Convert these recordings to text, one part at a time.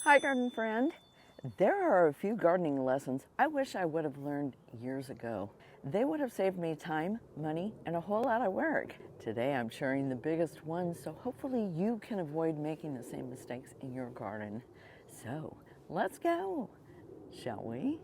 Hi, garden friend. There are a few gardening lessons I wish I would have learned years ago. They would have saved me time, money, and a whole lot of work. Today I'm sharing the biggest ones, so hopefully you can avoid making the same mistakes in your garden. So let's go, shall we?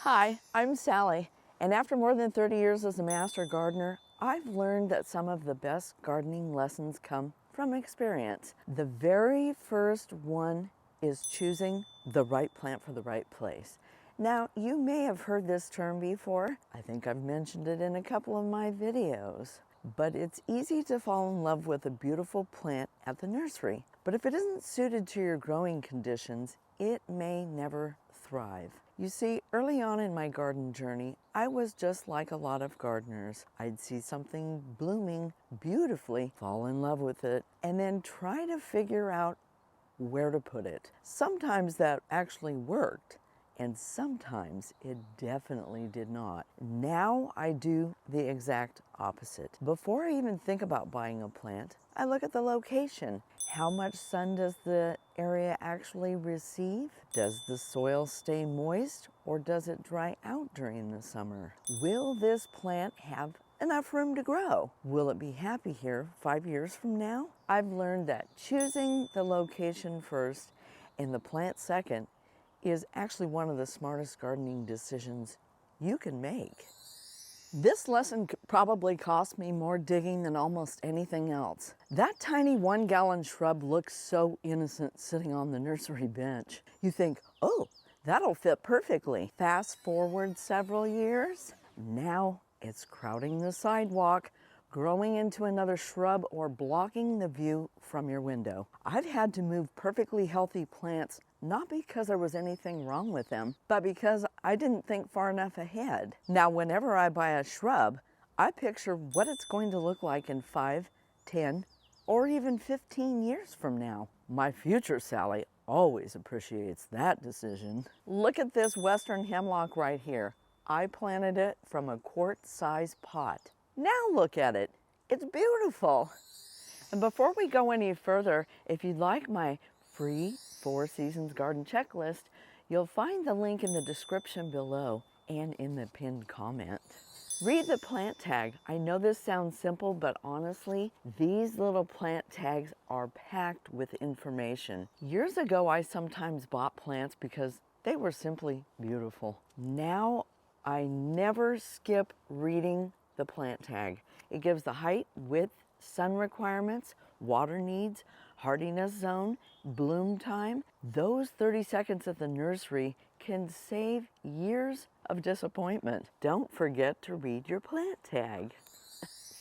Hi, I'm Sally, and after more than 30 years as a master gardener, I've learned that some of the best gardening lessons come from experience. The very first one is choosing the right plant for the right place. Now, you may have heard this term before. I think I've mentioned it in a couple of my videos. But it's easy to fall in love with a beautiful plant at the nursery. But if it isn't suited to your growing conditions, it may never thrive. You see, early on in my garden journey, I was just like a lot of gardeners. I'd see something blooming beautifully, fall in love with it, and then try to figure out where to put it. Sometimes that actually worked, and sometimes it definitely did not. Now I do the exact opposite. Before I even think about buying a plant, I look at the location. How much sun does the area actually receive? Does the soil stay moist or does it dry out during the summer? Will this plant have enough room to grow? Will it be happy here 5 years from now? I've learned that choosing the location first and the plant second is actually one of the smartest gardening decisions you can make. This lesson probably cost me more digging than almost anything else. That tiny 1-gallon shrub looks so innocent sitting on the nursery bench. You think, oh, that'll fit perfectly. Fast forward several years, now it's crowding the sidewalk, growing into another shrub, or blocking the view from your window. I've had to move perfectly healthy plants, not because there was anything wrong with them, but because I didn't think far enough ahead. Now, whenever I buy a shrub, I picture what it's going to look like in 5, 10, or even 15 years from now. My future Sally always appreciates that decision. Look at this western hemlock right here. I planted it from a quart-size pot. Now look at it. It's beautiful. And before we go any further, if you'd like my free 4 Seasons garden checklist, you'll find the link in the description below and in the pinned comment. Read the plant tag. I know this sounds simple, but honestly, these little plant tags are packed with information. Years ago, I sometimes bought plants because they were simply beautiful. Now, I never skip reading the plant tag. It gives the height, width, sun requirements, water needs, hardiness zone, bloom time. Those 30 seconds at the nursery can save years of disappointment. Don't forget to read your plant tag.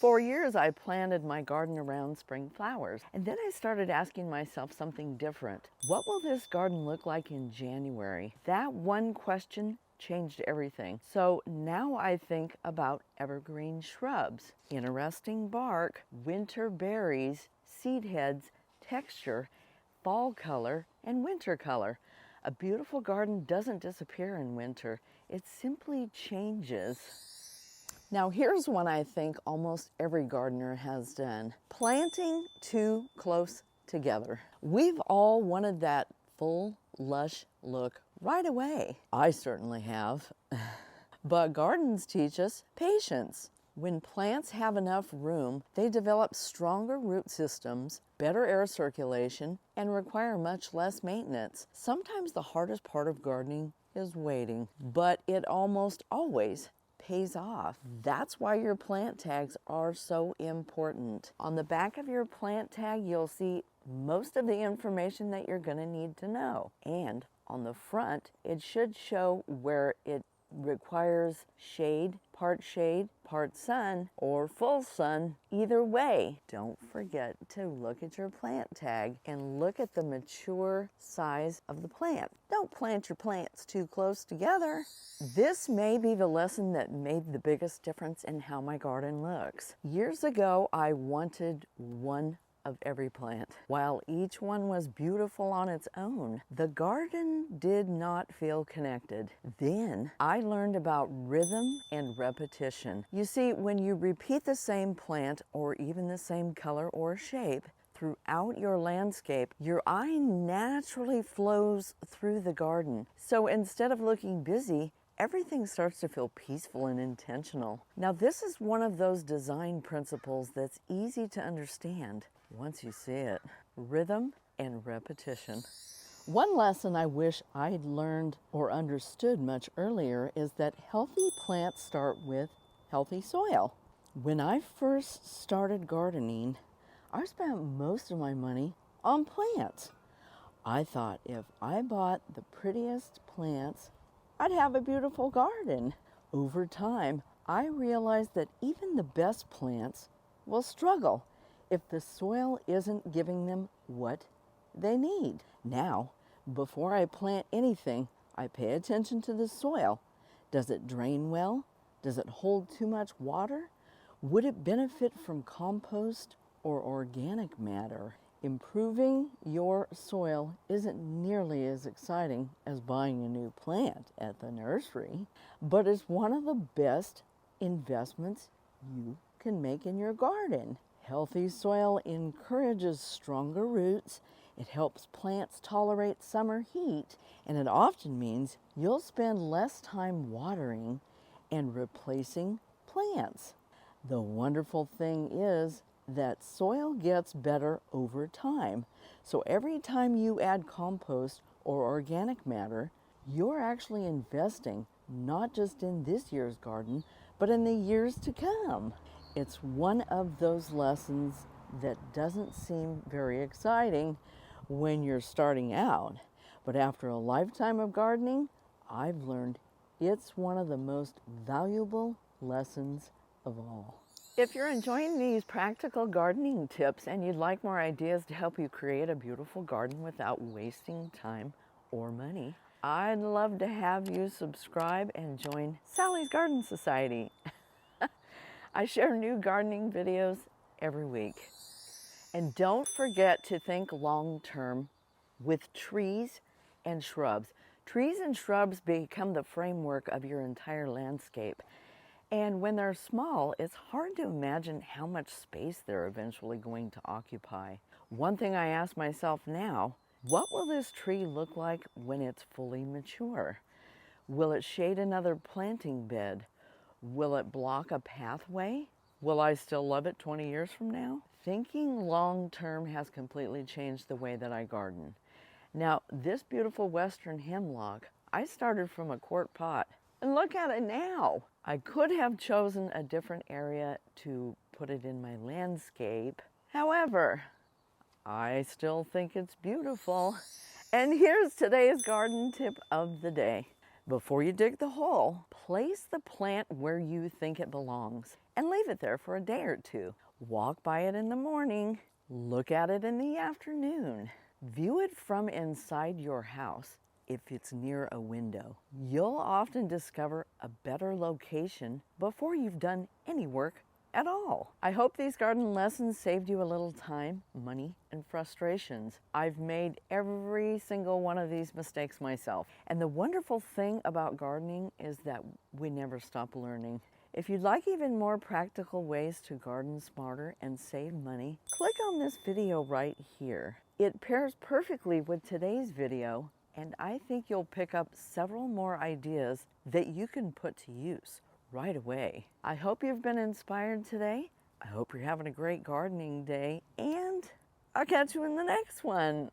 For years, I planted my garden around spring flowers, and then I started asking myself something different. What will this garden look like in January? That one question changed everything. So now I think about evergreen shrubs, interesting bark, winter berries, seed heads, texture, fall color, and winter color. A beautiful garden doesn't disappear in winter. It simply changes. Now here's one I think almost every gardener has done. Planting too close together. We've all wanted that full, lush look right away. I certainly have. But gardens teach us patience. When plants have enough room, they develop stronger root systems, better air circulation, and require much less maintenance. Sometimes the hardest part of gardening is waiting, but it almost always pays off. That's why your plant tags are so important. On the back of your plant tag, you'll see most of the information that you're going to need to know. And on the front, it should show where it requires shade, part sun, or full sun. Either way, don't forget to look at your plant tag and look at the mature size of the plant. Don't plant your plants too close together. This may be the lesson that made the biggest difference in how my garden looks. Years ago, I wanted one of every plant. While each one was beautiful on its own, the garden did not feel connected. Then I learned about rhythm and repetition. You see, when you repeat the same plant or even the same color or shape throughout your landscape, your eye naturally flows through the garden. So instead of looking busy, everything starts to feel peaceful and intentional. Now, this is one of those design principles that's easy to understand once you see it. Rhythm and repetition. One lesson I wish I'd learned or understood much earlier is that healthy plants start with healthy soil. When I first started gardening, I spent most of my money on plants. I thought if I bought the prettiest plants, I'd have a beautiful garden. Over time, I realized that even the best plants will struggle if the soil isn't giving them what they need. Now, before I plant anything, I pay attention to the soil. Does it drain well? Does it hold too much water? Would it benefit from compost or organic matter? Improving your soil isn't nearly as exciting as buying a new plant at the nursery, but it's one of the best investments you can make in your garden. Healthy soil encourages stronger roots, it helps plants tolerate summer heat, and it often means you'll spend less time watering and replacing plants. The wonderful thing is that soil gets better over time. So every time you add compost or organic matter, you're actually investing not just in this year's garden, but in the years to come. It's one of those lessons that doesn't seem very exciting when you're starting out. But after a lifetime of gardening, I've learned it's one of the most valuable lessons of all. If you're enjoying these practical gardening tips and you'd like more ideas to help you create a beautiful garden without wasting time or money, I'd love to have you subscribe and join Sally's Garden Society. I share new gardening videos every week. And don't forget to think long-term with trees and shrubs. Trees and shrubs become the framework of your entire landscape. And when they're small, it's hard to imagine how much space they're eventually going to occupy. One thing I ask myself now, what will this tree look like when it's fully mature? Will it shade another planting bed? Will it block a pathway? Will I still love it 20 years from now? Thinking long term has completely changed the way that I garden. Now, this beautiful western hemlock, I started from a quart pot. And look at it now. I could have chosen a different area to put it in my landscape. However, I still think it's beautiful. And here's today's garden tip of the day. Before you dig the hole, place the plant where you think it belongs and leave it there for a day or two. Walk by it in the morning, look at it in the afternoon. View it from inside your house. If it's near a window, you'll often discover a better location before you've done any work at all. I hope these garden lessons saved you a little time, money, and frustrations. I've made every single one of these mistakes myself. And the wonderful thing about gardening is that we never stop learning. If you'd like even more practical ways to garden smarter and save money, click on this video right here. It pairs perfectly with today's video, and I think you'll pick up several more ideas that you can put to use right away. I hope you've been inspired today. I hope you're having a great gardening day, and I'll catch you in the next one.